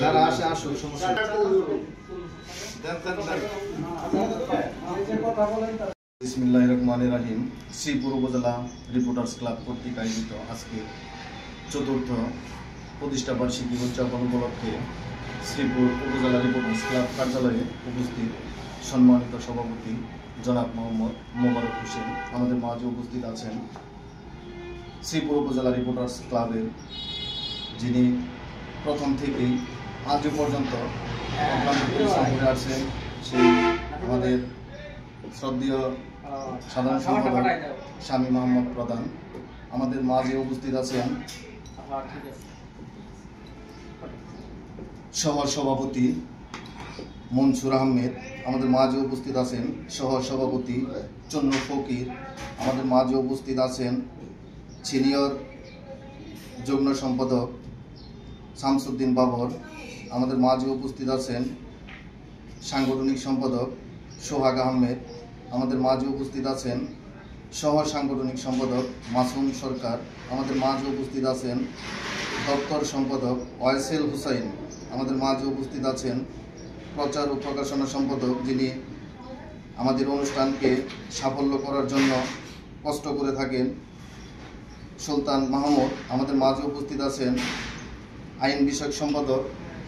যারা আসে আসুক, সমস্যা বিসমিল্লাহির রহমানির রহিম। শ্রীপুর উপজেলা রিপোর্টার্স ক্লাব কর্তৃক আয়োজিত আজকে চতুর্থ প্রতিষ্ঠা বার্ষিকী উদযাপন উপলক্ষে শ্রীপুর উপজেলা রিপোর্টার্স ক্লাব কার্যালয়ে উপস্থিত সম্মানিত সভাপতি জনাব মোহাম্মদ মোবারক হোসেন। আমাদের মাঝে উপস্থিত আছেন শ্রীপুর উপজেলা রিপোর্টার্স ক্লাবের যিনি প্রথম থেকেই আজও পর্যন্ত পরিশ্রম করে আসছেন, সেই আমাদের শ্রদ্ধেয় সাধারণ সম্পাদক স্বামী মোহাম্মদ প্রধান। আমাদের মাঝে উপস্থিত আছেন সহ সভাপতি মনসুর আহমেদ। আমাদের মাঝে উপস্থিত আছেন সহ সভাপতি চন্ন ফকির। আমাদের মাঝে উপস্থিত আছেন সিনিয়র যুগ্ম সম্পাদক শামসুদ্দিন বাবর। আমাদের মাঝে উপস্থিত আছেন সাংগঠনিক সম্পাদক সোহাগ আহমেদ। আমাদের মাঝে উপস্থিত আছেন সহ সাংগঠনিক সম্পাদক মাসুম সরকার। আমাদের মাঝে উপস্থিত আছেন দপ্তর সম্পাদক ওয়াইসেল হুসাইন। আমাদের মাঝে উপস্থিত আছেন প্রচার ও প্রকাশনা সম্পাদক, যিনি আমাদের অনুষ্ঠানকে সাফল্য করার জন্য কষ্ট করে থাকেন, সুলতান মাহমুদ। আমাদের মাঝে উপস্থিত আছেন আইন বিষয়ক সম্পাদক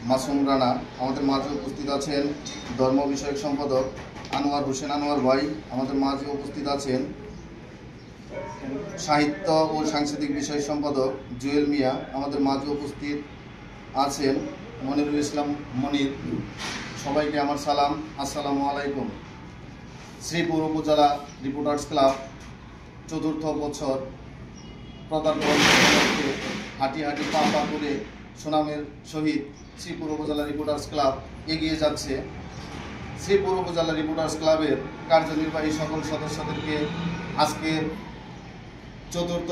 মাসুম রানা। আমাদের মাঝে উপস্থিত আছেন ধর্ম বিষয়ক সম্পাদক আনোয়ার হোসেন আনোয়ার ভাই। আমাদের মাঝে উপস্থিত আছেন সাহিত্য ও সাংস্কৃতিক বিষয় সম্পাদক জুয়েল মিয়া। আমাদের মাঝে উপস্থিত আছেন মনিরুল ইসলাম মনির। সবাইকে আমার সালাম, আসসালামু আলাইকুম। শ্রীপুর উপজেলা রিপোর্টার্স ক্লাব চতুর্থ বছর পদার্পণ উপলক্ষে হাঁটি হাঁটি পা পা করে সুনামের সহিত শ্রীপুর উপজেলা রিপোর্টার্স ক্লাব এগিয়ে যাচ্ছে। শ্রীপুর উপজেলা রিপোর্টার্স ক্লাবের কার্যনির্বাহী সকল সদস্যদেরকে আজকের চতুর্থ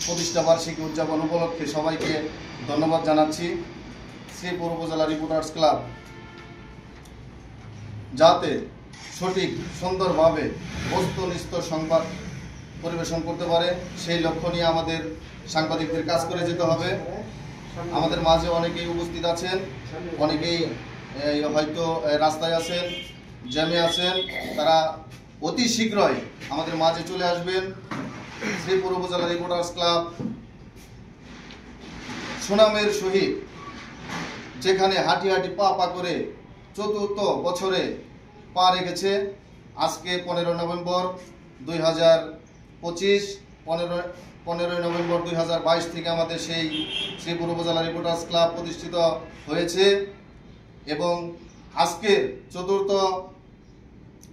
প্রতিষ্ঠা বার্ষিকী উদযাপন উপলক্ষে সবাইকে ধন্যবাদ জানাচ্ছি। শ্রীপুর উপজেলা রিপোর্টার্স ক্লাব যাতে সঠিক সুন্দরভাবে বস্তুনিষ্ঠ সংবাদ পরিবেশন করতে পারে, সেই লক্ষ্য নিয়ে আমাদের সাংবাদিকদের কাজ করে যেতে হবে। আমাদের মাঝে অনেকেই উপস্থিত আছেন, অনেকেই হয়তো রাস্তায় আছেন, জ্যামে আছেন, তারা অতি শীঘ্রই আমাদের মাঝে চলে আসবেন। শ্রীপুর উপজেলা রিপোর্টার্স ক্লাব সুনামের সহিত যেখানে হাঁটি হাঁটি পা পা করে চতুর্থ বছরে পা রেখেছে, আজকে 15 নভেম্বর 2025, 15 নভেম্বর 2022 থেকে আমাদের সেই শ্রীপুর উপজেলা রিপোর্টার্স ক্লাব প্রতিষ্ঠিত হয়েছে এবং আজকের চতুর্থ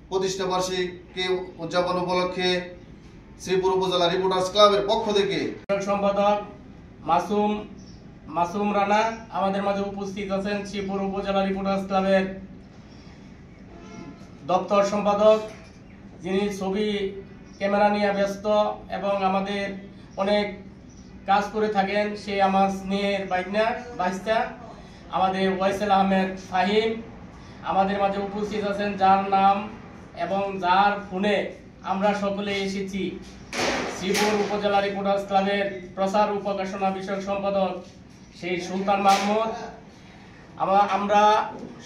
প্রতিষ্ঠা বার্ষিকী উদযাপন উপলক্ষে শ্রীপুর উপজেলা রিপোর্টার্স ক্লাবের পক্ষ থেকে সম্পাদক মাসুম রানা আমাদের মাঝে উপস্থিত আছেন। শ্রীপুর উপজেলা রিপোর্টার্স ক্লাবের দপ্তর সম্পাদক, যিনি ছবি ক্যামেরা নিয়ে ব্যস্ত এবং আমাদের অনেক কাজ করে থাকেন, সে আমার স্নেহের বাইস্তা আমাদের ওয়াইসেল আহমেদ ফাহিম। আমাদের মাঝে উপস্থিত আছেন যার নাম এবং যার ফোনে আমরা সকলে এসেছি, শ্রীপুর উপজেলা রিপোর্টার্স ক্লাবের প্রচার ও প্রকাশনা বিষয়ক সম্পাদক সেই সুলতান মাহমুদ। আমরা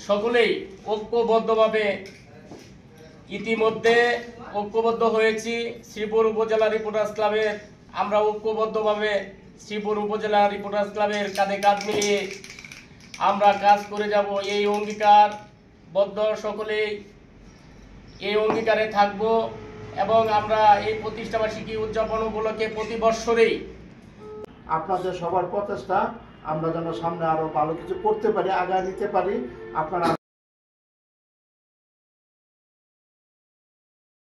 সকলেই ঐক্যবদ্ধভাবে ইতিমধ্যে ঐক্যবদ্ধ হয়েছি। শ্রীপুর উপজেলা রিপোর্টার্স ক্লাবের আমরা ঐক্যবদ্ধভাবে শ্রীপুর উপজেলা রিপোর্টার্স ক্লাবের কাঁধে কাঁধ মিলিয়ে আমরা কাজ করে যাব। এই অঙ্গীকারবদ্ধ সকলেই এই অঙ্গীকারে থাকব এবং আমরা এই প্রতিষ্ঠা বার্ষিকী উদযাপন উপলক্ষে প্রতি বৎসরেই আপনাদের সবার প্রচেষ্টা আমরা যেন সামনে আরো ভালো কিছু করতে পারি, আগায় নিতে পারি। আপনারা